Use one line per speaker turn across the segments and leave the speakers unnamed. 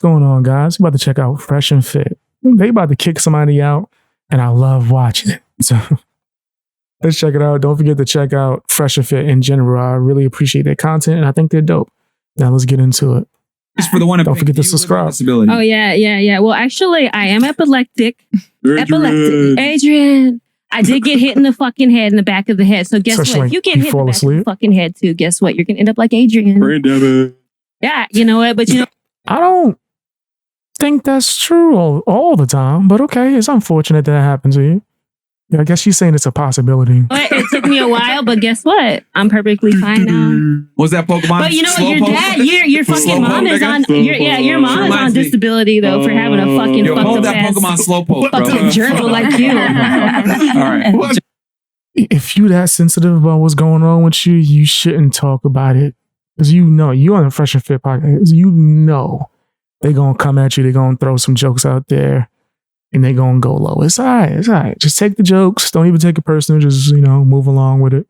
going on, guys? We about to check out Fresh and Fit. They about to kick somebody out, and I love watching it. So let's check it out. Don't forget to check out Fresh and Fit in general. I really appreciate their content, and I think they're dope. Now let's get into it.
Just for the one.
Don't forget to subscribe.
Oh yeah. Well, actually, I am epileptic. Adrian. I did get hit in the fucking head, in the back of the head. So guess what? If you get hit in the back of the fucking head too, guess what? You're gonna end up like Adrian. Yeah, you know what? But you know,
I don't think that's true all the time. But okay, it's unfortunate that happened to you. Yeah, I guess she's saying it's a possibility.
It took me a while, but guess what? I'm perfectly fine now.
Was that Pokemon?
But you know what? Your dad, your fucking mom is on. Your mom is on disability though for having a fucking fucked
hold
up
that
ass
Pokemon Slowpoke, bro.
fucking gerbil like you.
All right.
If you that sensitive about what's going on with you, you shouldn't talk about it. Because you know, you on the Fresh and Fit podcast, you know they're going to come at you, they're going to throw some jokes out there, and they're going to go low. It's all right. Just take the jokes. Don't even take it personal. Just, move along with it.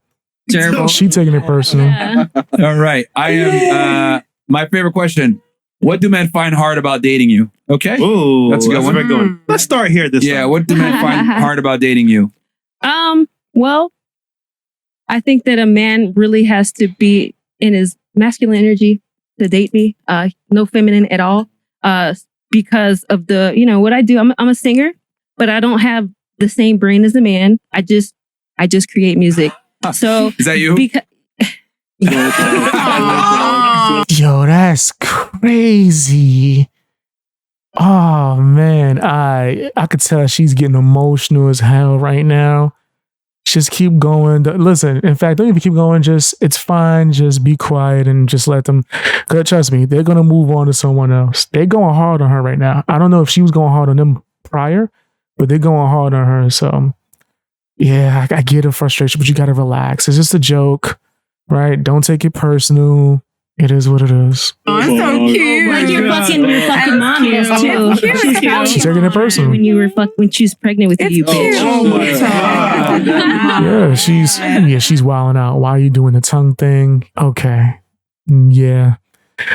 Terrible.
She taking it personal.
Yeah.
All right. I am, my favorite question. What do men find hard about dating you? Okay.
Ooh,
that's a good one.
Going. Let's start here this time.
What do men find hard about dating you?
Well, I think that a man really has to be in his masculine energy to date me. No feminine at all. Because of the, what I do. I'm a singer, but I don't have the same brain as a man. I just create music. So
is that you?
Yo, that's crazy. Oh man, I could tell she's getting emotional as hell right now. Just keep going. Listen, in fact, don't even keep going. It's fine. Just be quiet and just let them. Cause trust me, they're gonna move on to someone else. They're going hard on her right now. I don't know if she was going hard on them prior, but they're going hard on her. So yeah, I get the frustration, but you gotta relax. It's just a joke, right? Don't take it personal. It is what it is.
Oh, it's so cute.
Like your fucking mom is too.
She's taking it personal.
When she was pregnant with you, bitch.
Oh my God.
Yeah, she's wilding out. Why are you doing the tongue thing? Okay. Yeah.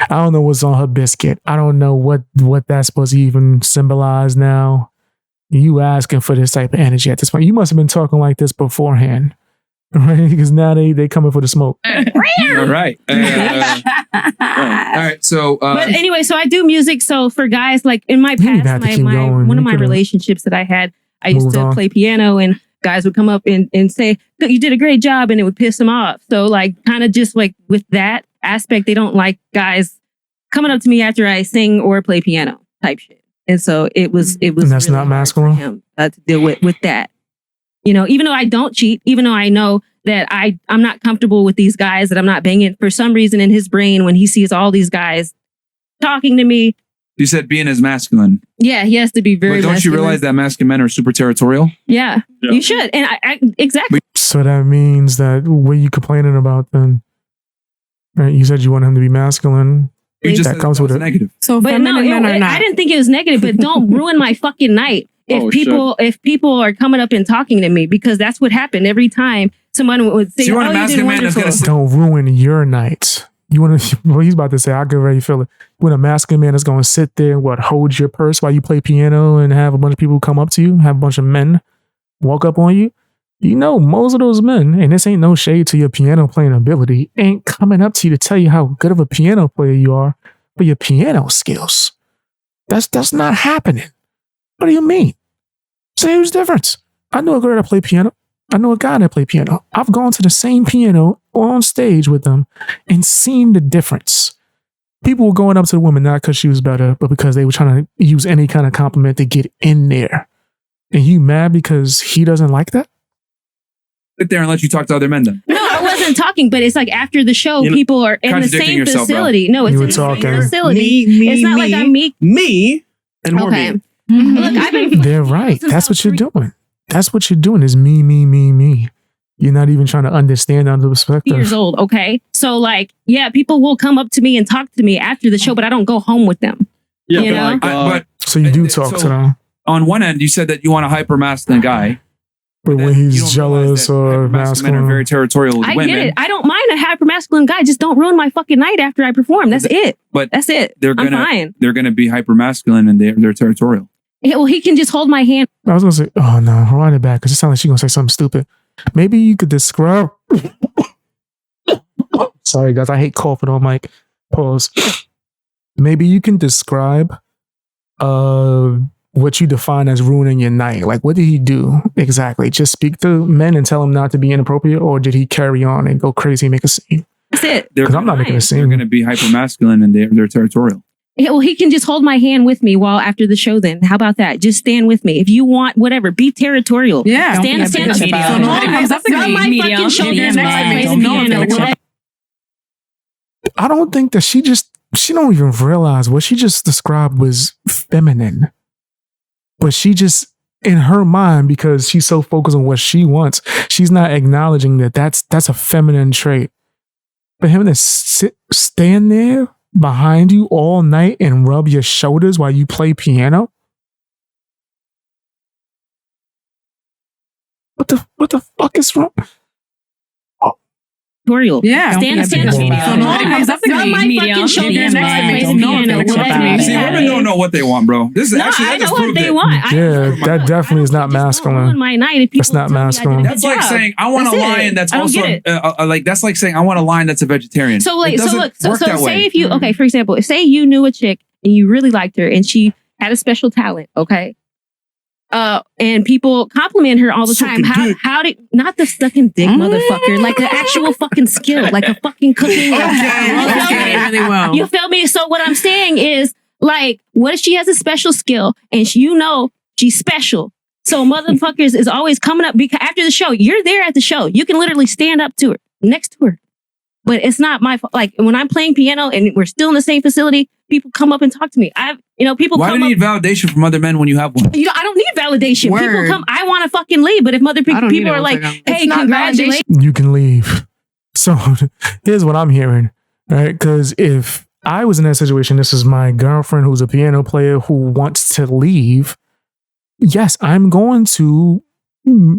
I don't know what's on her biscuit. I don't know what that's supposed to even symbolize now. You asking for this type of energy at this point. You must have been talking like this beforehand. Right? Because now they coming for the smoke.
All right. All right. So,
but anyway, so I do music. So for guys, like in my past, one of my relationships that I had, I used to play piano, and guys would come up and say, "You did a great job," and it would piss them off. So like, kind of just like with that aspect, they don't like guys coming up to me after I sing or play piano type shit. And so it was. And
that's really not masculine.
For him, to deal with that. Even though I don't cheat, even though I know that I'm not comfortable with these guys, that I'm not banging, for some reason in his brain, when he sees all these guys talking to me.
You said being as masculine.
Yeah, he has to be very masculine.
Don't you realize that masculine men are super territorial?
Yeah. You should. And I exactly.
So that means that what are you complaining about then? Right? You said you want him to be masculine.
That comes with a negative.
So
but no, I didn't think it was negative, but don't ruin my fucking night. If people are coming up and talking to me, because that's what happened every time someone would say,
"Oh, you did wonderful."
Don't ruin your night. You want to? Well, he's about to say, "I can already feel it." When a masculine man is going to sit there and hold your purse while you play piano and have a bunch of people come up to you, have a bunch of men walk up on you. Most of those men, and this ain't no shade to your piano playing ability, ain't coming up to you to tell you how good of a piano player you are for your piano skills. That's not happening. What do you mean? So here's the difference. I know a girl that play piano. I know a guy that play piano. I've gone to the same piano on stage with them and seen the difference. People were going up to the woman not because she was better, but because they were trying to use any kind of compliment to get in there. And you mad because he doesn't like that?
Sit there and let you talk to other men then.
No, I wasn't talking, but it's like after the show, people are in the same facility. No, it's in the same facility. It's not like I'm
me, and more me.
Look,
they're right. That's what you're doing. That's what you're doing is me. You're not even trying to understand the perspective.
Years old, okay? So people will come up to me and talk to me after the show, but I don't go home with them. Yeah,
but
so you do talk to them.
On one end, you said that you want a hyper masculine guy.
But when he's jealous or masculine,
men are very territorial with
I
women.
get it. I don't mind a hyper masculine guy. Just don't ruin my fucking night after I perform. That's it.
But
that's it.
They're
I'm fine.
They're gonna be hyper masculine and they're territorial.
Yeah, well, he can just hold my hand.
I was gonna say, oh no, rewind it back because it sounds like she's gonna say something stupid. Maybe you could describe. Sorry, guys, I hate coughing on mic. Pause. Maybe you can describe what you define as ruining your night. Like, what did he do exactly? Just speak to men and tell them not to be inappropriate, or did he carry on and go crazy and make a scene?
That's it.
Because I'm not making a scene.
They're going to be hyper masculine and they're territorial.
Yeah, well, he can just hold my hand with me while after the show. Then how about that? Just stand with me if you want. Whatever, be territorial.
Yeah,
stand up. Rub my fucking shoulders.
I don't think that she don't even realize what she just described was feminine. But she just, in her mind, because she's so focused on what she wants, she's not acknowledging that that's a feminine trait. For him to stand there behind you all night and rub your shoulders while you play piano? What the fuck is wrong?
Yeah,
stand up. Rub my fucking shoulders next to me.
See, women don't know what they want, bro. This is actually
I know what they want.
Yeah, that definitely is not masculine.
My night, if
that's not masculine.
That's like saying I want a lion that's also like that's like saying I want a lion that's a vegetarian.
So like, so say if you for example, say you knew a chick and you really liked her and she had a special talent, okay? And people compliment her all the time. How did not the sucking dick motherfucker, like the actual fucking skill, like a fucking cooking.
Really well.
You feel me? So what I'm saying is, like, what if she has a special skill and she's special? So motherfuckers is always coming up because after the show, you're there at the show. You can literally stand up to her, next to her. But it's not my fault. Like when I'm playing piano and we're still in the same facility, people come up and talk to me. People.
Why do you need validation from other men when you have one?
I don't need validation.
Word.
People come. I want to fucking leave. But if other people are like, "Hey, congratulations,"
you can leave. So here's what I'm hearing, right? Because if I was in that situation, this is my girlfriend who's a piano player who wants to leave. Yes, I'm going to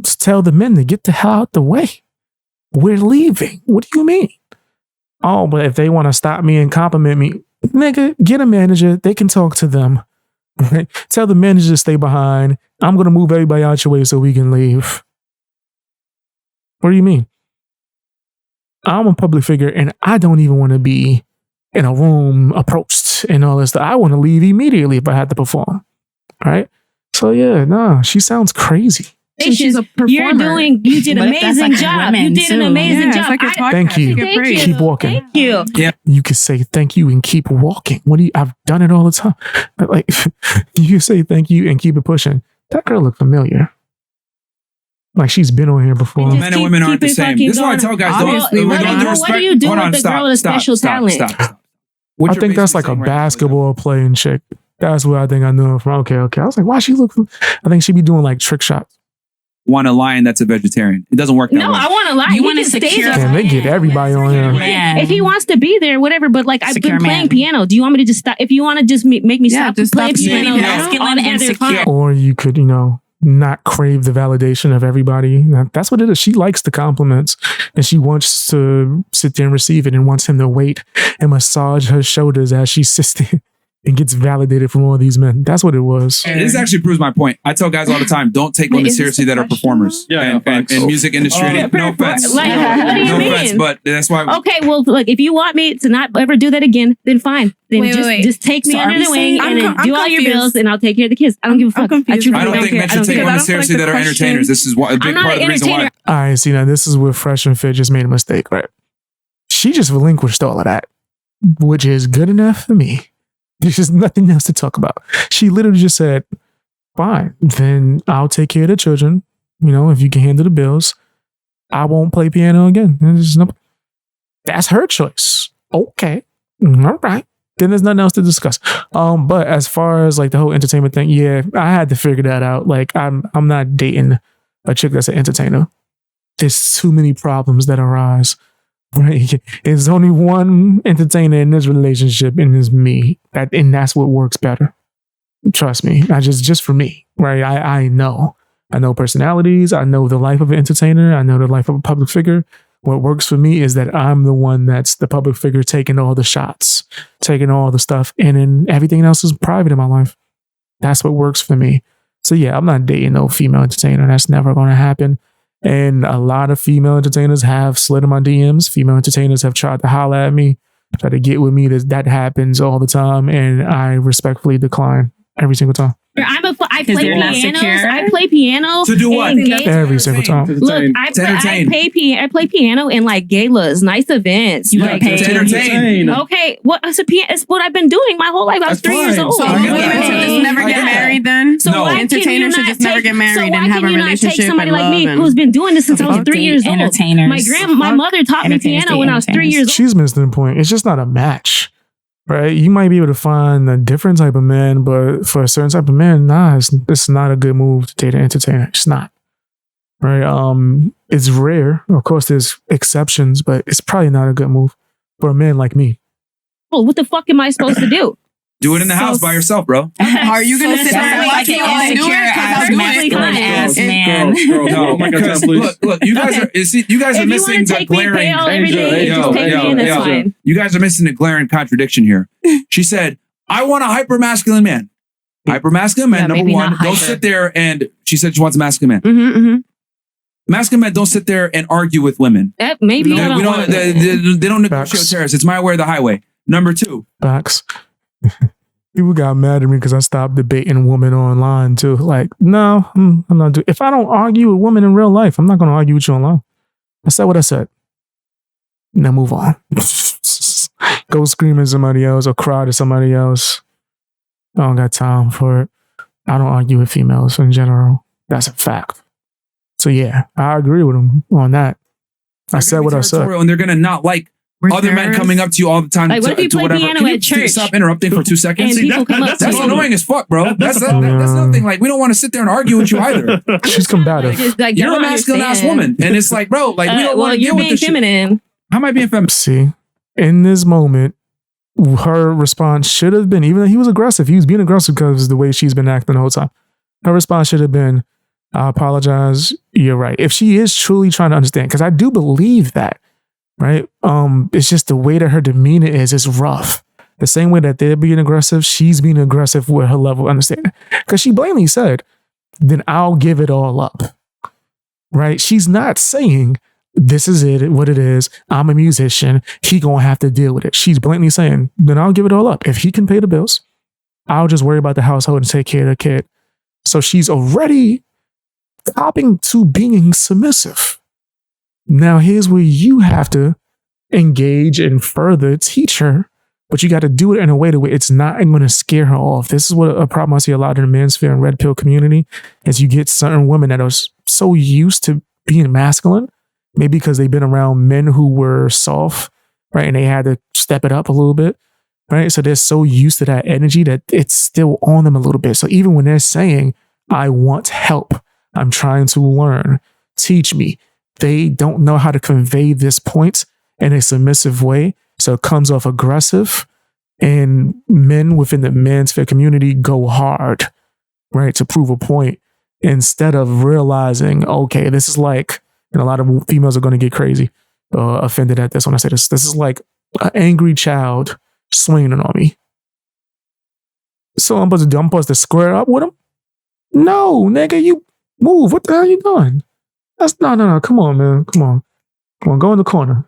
tell the men to get the hell out the way. We're leaving. What do you mean? Oh, but if they want to stop me and compliment me, nigga, get a manager. They can talk to them. Right? Tell the manager to stay behind. I'm going to move everybody out your way so we can leave. What do you mean? I'm a public figure and I don't even want to be in a room approached and all this stuff. I want to leave immediately if I had to perform. Right? So yeah, no, she sounds crazy.
She's a performer. You did an amazing job. You did an amazing job.
Thank you. Keep walking.
Thank you.
Yeah.
You could say thank you and keep walking. I've done it all the time. Like you say thank you and keep it pushing. That girl looked familiar. Like she's been on here before.
Men and women aren't the same. This is why I tell guys,
what do you do with the girl with a special talent?
Stop.
I think that's like a basketball playing chick. That's where I think I knew her from. Okay. I was like, why she look? I think she be doing like trick shots.
Want a lion that's a vegetarian. It doesn't work that way.
No, I want a lion.
You want to secure.
Damn, they get everybody on here.
If he wants to be there, whatever. But like I've been playing piano. Do you want me to just stop? If you want to just make me stop playing piano,
masculine and secure.
Or you could, not crave the validation of everybody. That's what it is. She likes the compliments and she wants to sit there and receive it and wants him to wait and massage her shoulders as she sits there and gets validated from all these men. That's what it was.
And this actually proves my point. I tell guys all the time, don't take women seriously that are performers.
Yeah,
and music industry. No offense.
Like, what do you mean?
No offense, but that's why.
Okay, well, look, if you want me to not ever do that again, then fine. Then just take me under the wing and do all your bills, and I'll take care of the kids. I don't give a fuck.
I don't think men should take women seriously that are entertainers. This is a big part of the reason why.
All right, see, now this is where Fresh and Fit just made a mistake, right? She just relinquished all of that, which is good enough for me. There's just nothing else to talk about. She literally just said, fine, then I'll take care of the children. If you can handle the bills, I won't play piano again. That's her choice. Okay. All right. Then there's nothing else to discuss. But as far as like the whole entertainment thing, yeah, I had to figure that out. Like I'm not dating a chick that's an entertainer. There's too many problems that arise. Right. There's only one entertainer in this relationship, and it's me. And that's what works better. Trust me. Just for me. Right. I know. I know personalities. I know the life of an entertainer. I know the life of a public figure. What works for me is that I'm the one that's the public figure taking all the shots, taking all the stuff, and then everything else is private in my life. That's what works for me. So yeah, I'm not dating no female entertainer. That's never going to happen. And a lot of female entertainers have slid in my DMs. Female entertainers have tried to holler at me, try to get with me. That happens all the time. And I respectfully decline every single time.
I play piano. I play piano.
To do what?
Every single time.
Look, I play piano in like galas, nice events.
You like to entertain.
Okay, it's what I've been doing my whole life. I was 3 years old.
So women should just never get married then?
So
entertainers should just never get married and have a relationship.
Take somebody like me who's been doing this since I was 3 years old. My mother taught me piano when I was 3 years old.
She's missing the point. It's just not a match. Right, you might be able to find a different type of man, but for a certain type of man, it's not a good move to date an entertainer. It's not. Right, it's rare. Of course, there's exceptions, but it's probably not a good move for a man like me.
Oh, what the fuck am I supposed to do?
Do it in the house by yourself, bro.
Are you gonna sit there and watch me all do it?
Masculine
man.
No, because look, you guys are missing the glaring. You guys are missing the glaring contradiction here. She said, "I want a hyper masculine man." Hyper masculine man, number one, don't sit there and she said she wants a masculine man. Masculine men don't sit there and argue with women.
Maybe
they don't negotiate with terrorists. It's my way or the highway. Number two,
facts. People got mad at me because I stopped debating women online too. Like, no, I'm not doing. If I don't argue with women in real life, I'm not going to argue with you online. I said what I said. Now move on. Go scream at somebody else or cry to somebody else. I don't got time for it. I don't argue with females in general. That's a fact. So yeah, I agree with them on that. I said what I said.
And they're going to not like other men coming up to you all the time.
Like, what if you play piano at church?
Stop interrupting for 2 seconds.
That's
annoying as fuck, bro. That's nothing. Like, we don't want to sit there and argue with you either.
She's combative.
You're a masculine ass woman, and it's like, bro, like we don't want to deal with this
feminine.
Shit. How am I being feminine?
See, in this moment, her response should have been, even though he was aggressive, he was being aggressive because of the way she's been acting the whole time. Her response should have been, "I apologize. You're right." If she is truly trying to understand, because I do believe that. Right? It's just the way that her demeanor is rough. The same way that they're being aggressive, she's being aggressive with her level of understanding. Because she blatantly said, "Then I'll give it all up." Right? She's not saying, "This is it, what it is. I'm a musician. He gonna have to deal with it." She's blatantly saying, "Then I'll give it all up. If he can pay the bills, I'll just worry about the household and take care of the kid." So she's already copping to being submissive. Now, here's where you have to engage and further teach her, but you got to do it in a way that it's not going to scare her off. This is what a problem I see a lot in the manosphere and red pill community is you get certain women that are so used to being masculine, maybe because they've been around men who were soft, right? And they had to step it up a little bit, right? So they're so used to that energy that it's still on them a little bit. So even when they're saying, "I want help, I'm trying to learn, teach me," they don't know how to convey this point in a submissive way. So it comes off aggressive, and men within the manosphere community go hard, right, to prove a point instead of realizing, okay, this is like, and a lot of females are going to get crazy, offended at this when I say this. This is like an angry child swinging on me. So I'm supposed to square up with him? No, nigga, you move. What the hell are you doing? No. Come on, man. Come on. Go in the corner.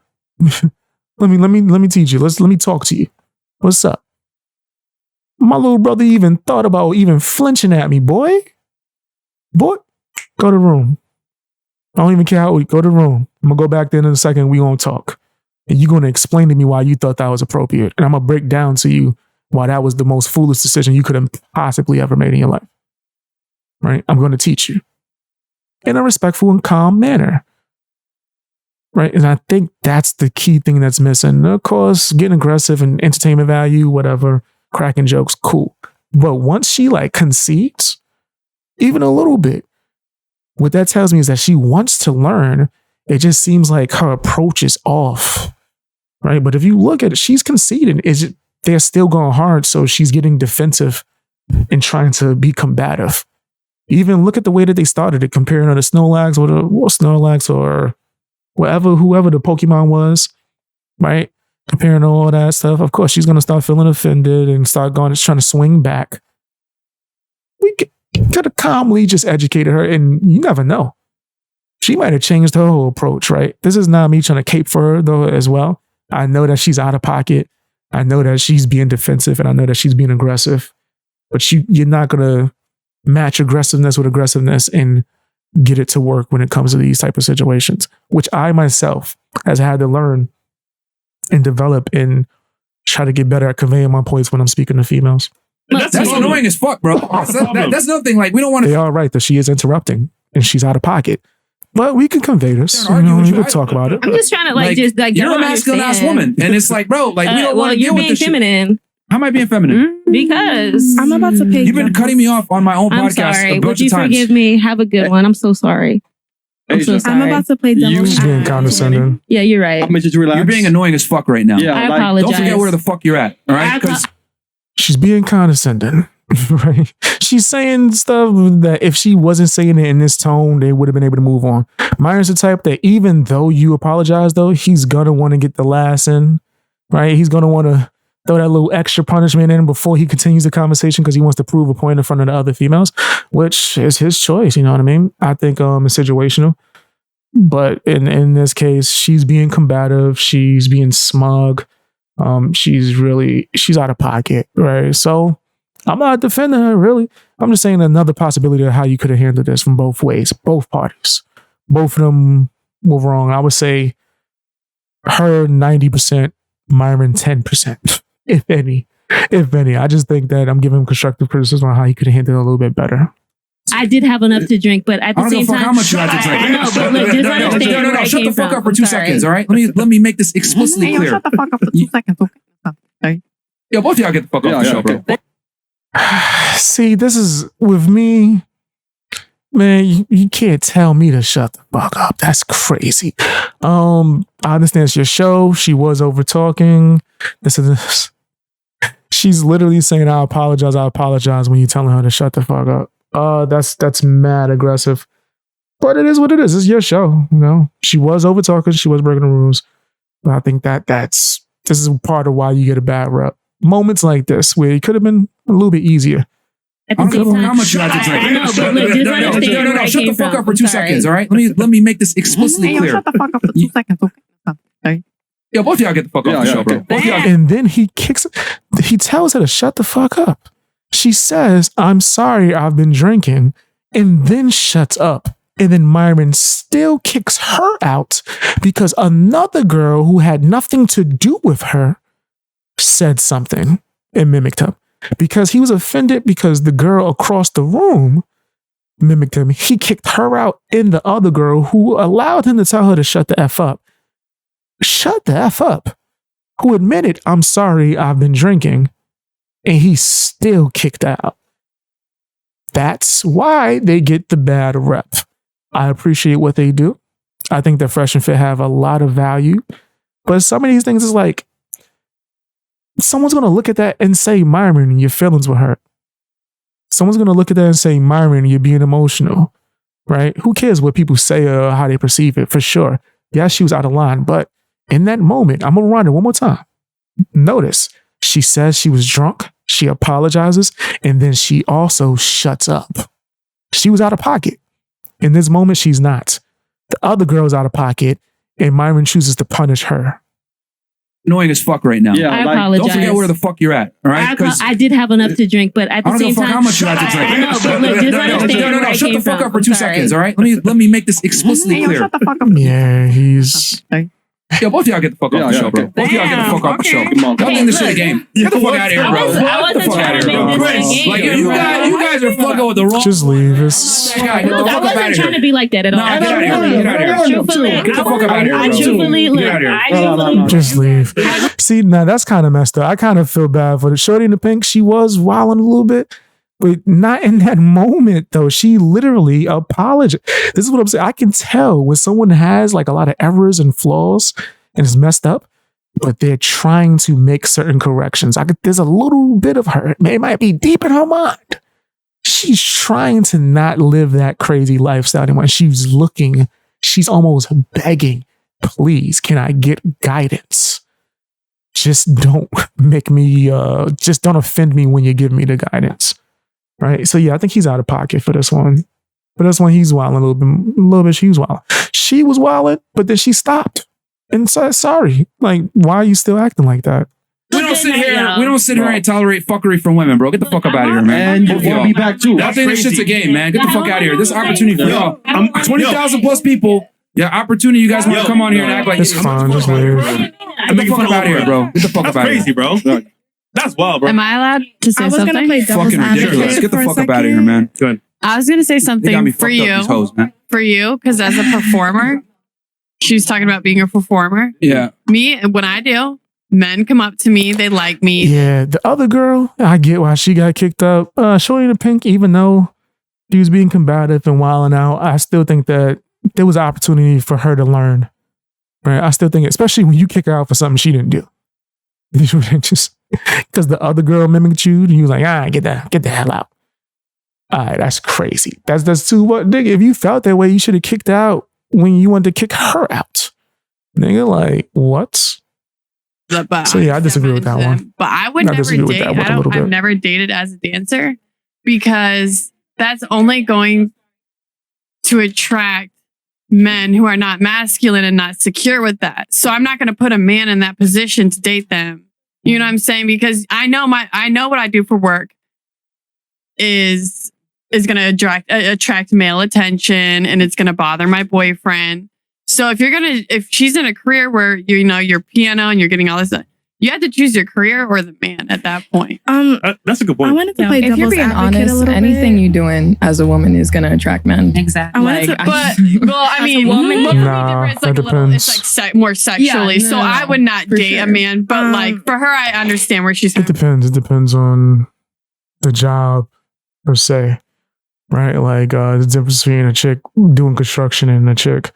let me teach you. Let me talk to you. What's up? My little brother even thought about even flinching at me, boy. Boy, go to the room. I don't even care how we go to the room. I'm gonna go back there in a second. We gonna talk, and you're gonna explain to me why you thought that was appropriate, and I'm gonna break down to you why that was the most foolish decision you could have possibly ever made in your life. Right? I'm gonna teach you. In a respectful and calm manner. Right? And I think that's the key thing that's missing. Of course, getting aggressive and entertainment value, whatever, cracking jokes, cool. But once she concedes, even a little bit, what that tells me is that she wants to learn. It just seems like her approach is off. Right? But if you look at it, she's conceding. They're still going hard, so she's getting defensive and trying to be combative. Even look at the way that they started it, comparing her to Snorlax or whoever the Pokemon was, right? Comparing all that stuff. Of course, she's gonna start feeling offended and start trying to swing back. We could have calmly just educated her, and you never know. She might have changed her whole approach, right? This is not me trying to cape for her though as well. I know that she's out of pocket. I know that she's being defensive, and I know that she's being aggressive. But you're not gonna match aggressiveness with aggressiveness and get it to work when it comes to these type of situations, which I myself has had to learn and develop and try to get better at conveying my points when I'm speaking to females.
That's annoying as fuck, bro. That's another thing. Like, we don't want to.
They are right that she is interrupting and she's out of pocket, but we can convey this. We can talk about it.
I'm just trying to
you're a masculine ass woman, and it's like, bro, like we don't want to deal with this.
You're being feminine.
How am I being feminine?
Because
I'm about to pay.
You've been cutting me off on my own podcast a bunch of times.
Would you forgive me? Have a good one. I'm so sorry. I'm so sorry.
I'm about to play devil's
She's being condescending.
Yeah, you're right.
You're being annoying as fuck right now.
Yeah, I apologize.
Don't forget where the fuck you're at. All right, because
she's being condescending. Right? She's saying stuff that if she wasn't saying it in this tone, they would have been able to move on. Myron's the type that even though you apologize, though, he's gonna want to get the last in. Right? He's gonna want to throw that little extra punishment in before he continues the conversation because he wants to prove a point in front of the other females, which is his choice. You know what I mean? I think it's situational. But in this case, she's being combative. She's being smug. She's out of pocket, right? So I'm not defending her, really. I'm just saying another possibility of how you could have handled this from both ways, both parties. Both of them were wrong. I would say her 90%, Myron 10%, if any. I just think that I'm giving him constructive criticism on how he could have handled it a little bit better.
I did have enough to drink, but at the same time,
how much you had to drink.
I know, but look, just understand where I
shut
came
the fuck
from.
up for 2 seconds, all right? Let me make this explicitly clear.
Shut the fuck up for 2 seconds. Okay.
Yo, both of y'all get the fuck off the show, bro.
See, this is with me, man. You can't tell me to shut the fuck up. That's crazy. I understand it's your show. She was over talking. This. She's literally saying, "I apologize" when you're telling her to shut the fuck up. That's mad aggressive. But it is what it is. It's your show. You know, she was over talking. She was breaking the rules. But I think this is part of why you get a bad rep. Moments like this where it could have been a little bit easier.
At the same time,
how much you had to drink.
I know, but look, just understand where I
shut the
came
fuck
from.
up for 2 seconds, all right? Let me make this explicitly clear.
Shut the fuck up for 2 seconds. Okay.
Yo, both of y'all get the fuck off the show, bro. Both of y'all.
And then he tells her to shut the fuck up. She says, "I'm sorry, I've been drinking," and then shuts up. And then Myron still kicks her out because another girl who had nothing to do with her said something and mimicked him. Because he was offended because the girl across the room mimicked him. He kicked her out and the other girl who allowed him to tell her to shut the F up. Shut the F up. Who admitted, "I'm sorry, I've been drinking," and he's still kicked out. That's why they get the bad rep. I appreciate what they do. I think that Fresh and Fit have a lot of value. But some of these things is like, someone's going to look at that and say, "Myron, your feelings were hurt." Someone's going to look at that and say, "Myron, you're being emotional," right? Who cares what people say or how they perceive it, for sure. Yeah, she was out of line. But in that moment, I'm going to run it one more time. Notice, she says she was drunk. She apologizes. And then she also shuts up. She was out of pocket. In this moment, she's not. The other girl's out of pocket, and Myron chooses to punish her.
Annoying as fuck right now.
I apologize.
Don't forget where the fuck you're at, all right?
I did have enough to drink, but at the same time,
how much you had to drink.
I know, but look, just understand where I
shut
came
the fuck
from.
up for 2 seconds, all right? Let me make this explicitly clear.
Shut the fuck up.
Yeah, he's...
Yo, both of y'all get the fuck off the show, bro. Both of y'all get the fuck off the show. Y'all think this shit a game. Get the fuck out of here, bro.
I wasn't trying to make this a game.
Like, you guys are fucking with the wrong...
Just leave. It's...
I wasn't trying to be like that at all.
Nah, get out of here. Get out of here.
Truthfully,
Get the fuck out of here, bro.
I truthfully, look,
Get out of here.
Just leave. See, now that's kind of messed up. I kind of feel bad for the shorty in the pink. She was wilding a little bit, but not in that moment, though. She literally apologized. This is what I'm saying. I can tell when someone has like a lot of errors and flaws and is messed up, but they're trying to make certain corrections. There's a little bit of hurt. It might be deep in her mind. she's trying to not live that crazy lifestyle anymore. She's almost begging, please, can I get guidance? Just don't make me, just don't offend me when you give me the guidance. Right. So yeah, I think he's out of pocket for this one. For this one, he's wilding a little bit. She was wild. She was wilding, but then she stopped and said, sorry. Like, why are you still acting like that?
We don't sit here and tolerate fuckery from women, bro. Get the fuck up out of here, man.
And you'll be back too.
I think this shit's a game, man. Get the fuck out of here. This opportunity for y'all. 20,000 plus people. Yeah, opportunity. You guys want to come on here and act like
it's fine. Just weird.
Get the fuck up out of here, bro. Get the fuck up out of here.
Crazy, bro. That's wild, bro.
Am I allowed to say something?
Gonna play
fucking ridiculous. Get the fuck up out of here, man.
Good.
I was gonna say something for you. For you, because as a performer, she was talking about being a performer.
Yeah.
Me, when I do, men come up to me, they like me.
Yeah, the other girl, I get why she got kicked out. Shorty the Pink, even though she was being combative and wilding out, I still think that there was an opportunity for her to learn. Right? I still think, especially when you kick her out for something she didn't do. Just because the other girl mimicked you, and you was like, get the hell out. All right, that's crazy. That's too what, nigga. If you felt that way, you should have kicked out when you wanted to kick her out. Nigga, like, what?
But
so yeah, I disagree with that one.
But I would never date. I've never dated as a dancer because that's only going to attract men who are not masculine and not secure with that. So I'm not going to put a man in that position to date them. You know what I'm saying? Because I know what I do for work is going to attract male attention, and it's going to bother my boyfriend. So if she's in a career where you're piano and you're getting all this stuff, you have to choose your career or the man at that point.
That's a good point.
I wanted to play
if you're being honest, anything you're doing as a woman is going to attract men.
Exactly. It's like more sexually. So I would not date a man, but like for her, I understand where she's.
It depends. It depends on the job per se, right? Like the difference between a chick doing construction and a chick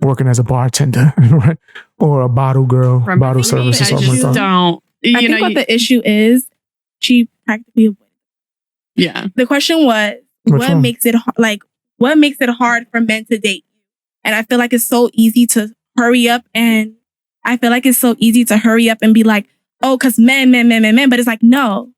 working as a bartender, right? Or a bottle girl, bottle service or something like that.
I think what the issue is, she practically.
Yeah.
The question was, what makes it hard for men to date? And I feel like it's so easy to hurry up and be like, oh, because men. But it's like, no,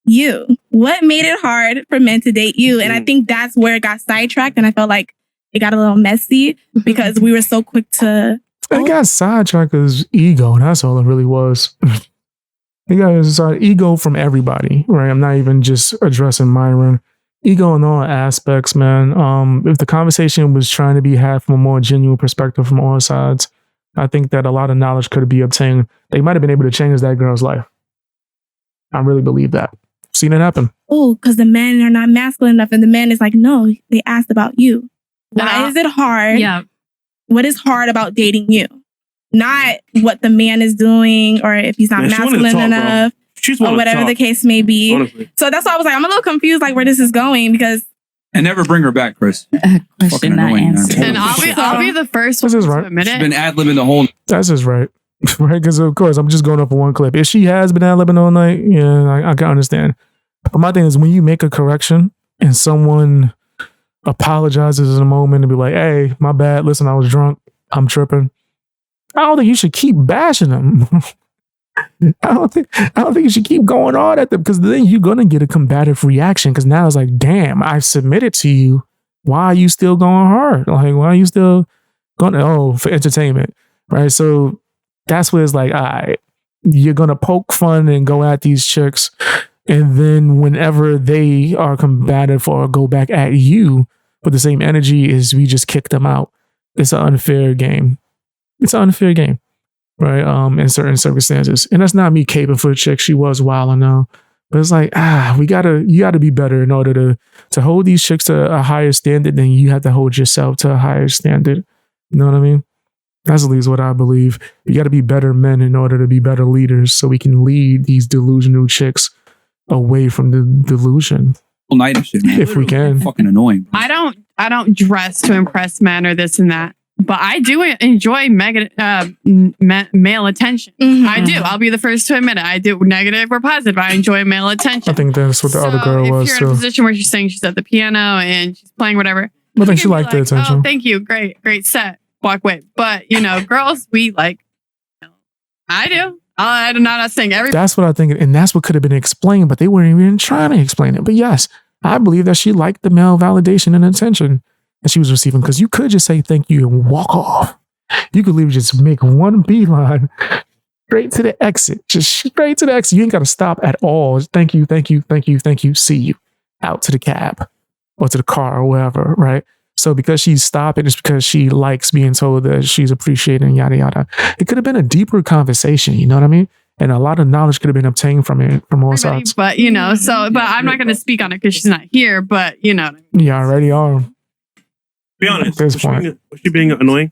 you. What made it hard for men to date you? And I think that's where it got sidetracked. And I felt like it got a little messy because we were so quick to.
It got sidetracked because ego, and that's all it really was. It got ego from everybody, right? I'm not even just addressing Myron. Ego in all aspects, man. If the conversation was trying to be had from a more genuine perspective from all sides, I think that a lot of knowledge could be obtained. They might have been able to change that girl's life. I really believe that. Seen it happen.
Oh, because the men are not masculine enough, and the man is like, no, they asked about you. Why is it hard?
Yeah.
What is hard about dating you? Not what the man is doing or if he's not masculine enough or whatever the case may be.
Honestly.
So that's why I was like, I'm a little confused like where this is going because.
And never bring her back, Chris.
Question not answered.
And I'll be the first one to admit it.
She's been ad-libbing the whole.
That's just right. Right? Because of course, I'm just going up for one clip. If she has been ad-libbing all night, yeah, I can understand. But my thing is when you make a correction and someone apologizes in a moment and be like, hey, my bad. Listen, I was drunk. I'm tripping. I don't think you should keep bashing them. I don't think you should keep going on at them because then you're gonna get a combative reaction. Because now it's like, damn, I've submitted to you. Why are you still going hard? Like, why are you still going? For entertainment, right? So that's where it's like, all right, you're gonna poke fun and go at these chicks, and then whenever they are combative or go back at you with the same energy as we just kicked them out, it's an unfair game. It's an unfair game, right? In certain circumstances. And that's not me caping for a chick. She was wild, I know. But it's like, you gotta be better in order to hold these chicks to a higher standard than you have to hold yourself to a higher standard. You know what I mean? That's at least what I believe. You gotta be better men in order to be better leaders so we can lead these delusional chicks away from the delusion.
All night and shit, man.
If we can.
Fucking annoying.
I don't dress to impress men or this and that. But I do enjoy male attention.
Mm-hmm.
I do. I'll be the first to admit it. I do, negative or positive. I enjoy male attention.
I think that's what the other girl was.
If you're in a position where she's saying she's at the piano and she's playing whatever,
I think she liked the attention.
Oh, thank you. Great set. Walk away. But girls, we like. I do. I'm not saying every.
That's what I think, and that's what could have been explained, but they weren't even trying to explain it. But yes, I believe that she liked the male validation and attention that she was receiving, because you could just say thank you and walk off. You could literally just make one beeline straight to the exit, just straight to the exit. You ain't got to stop at all. Just thank you, thank you, thank you, thank you. See you out to the cab or to the car or wherever, right? So because she's stopping, it's because she likes being told that she's appreciated and yada yada. It could have been a deeper conversation, you know what I mean? And a lot of knowledge could have been obtained from it from all sides.
But but I'm not going to speak on it because she's not here. But you know what I mean?
Yeah, already are.
Be honest.
Was
she being annoying?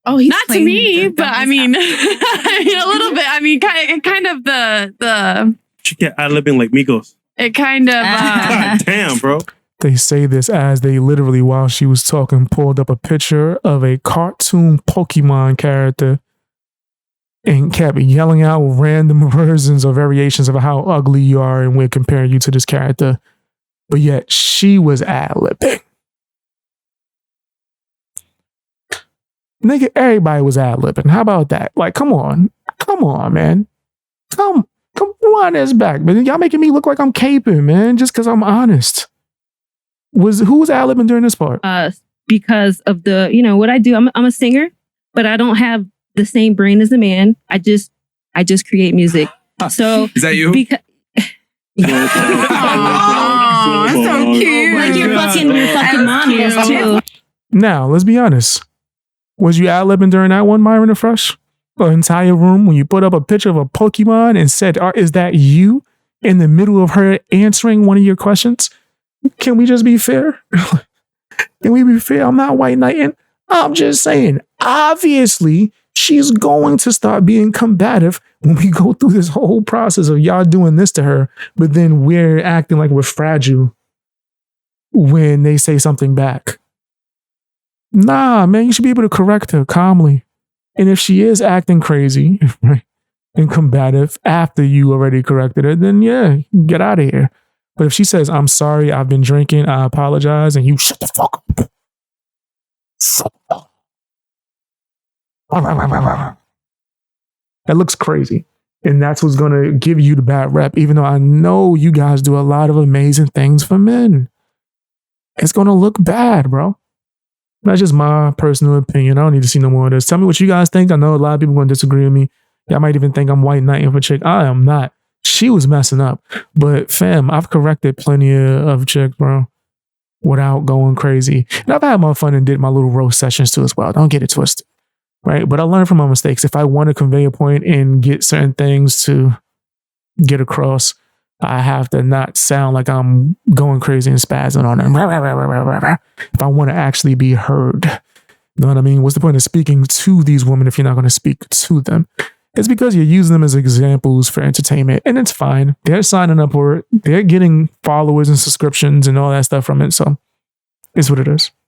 Oh, he's
not to me, but I mean, a little bit. I mean, kind of the.
She kept ad-libbing like Migos.
It kind of.
God damn, bro.
They say this as they literally, while she was talking, pulled up a picture of a cartoon Pokemon character and kept yelling out random versions or variations of how ugly you are, and we're comparing you to this character. But yet she was ad-libbing. Nigga, everybody was ad-libbing. How about that? Like, come on, man. Come on, this back. But y'all making me look like I'm caping, man, just because I'm honest. Who was ad-libbing during this part?
Because of the, what I do. I'm a singer, but I don't have the same brain as a man. I just create music. So
is that you?
Aww, so cute.
Like your fucking mom is too.
Now, let's be honest. Was you ad-libbing during that one, Myron the Fresh? The entire room when you put up a picture of a Pokemon and said, is that you in the middle of her answering one of your questions? Can we just be fair? Can we be fair? I'm not white knighting. I'm just saying, obviously, she's going to start being combative when we go through this whole process of y'all doing this to her, but then we're acting like we're fragile when they say something back. Nah, man, you should be able to correct her calmly. And if she is acting crazy, right, and combative after you already corrected her, then yeah, get out of here. But if she says, I'm sorry, I've been drinking, I apologize, and you shut the fuck up. Shut up. That looks crazy. And that's what's going to give you the bad rep, even though I know you guys do a lot of amazing things for men. It's going to look bad, bro. That's just my personal opinion. I don't need to see no more of this. Tell me what you guys think. I know a lot of people are going to disagree with me. Y'all might even think I'm white knighting for chick. I am not. She was messing up. But fam, I've corrected plenty of chicks, bro, without going crazy. And I've had my fun and did my little roast sessions too as well. Don't get it twisted, right? But I learned from my mistakes. If I want to convey a point and get certain things to get across, I have to not sound like I'm going crazy and spazzing on them. If I want to actually be heard, you know what I mean? What's the point of speaking to these women if you're not going to speak to them? It's because you're using them as examples for entertainment, and it's fine. They're signing up for it. They're getting followers and subscriptions and all that stuff from it. So it's what it is.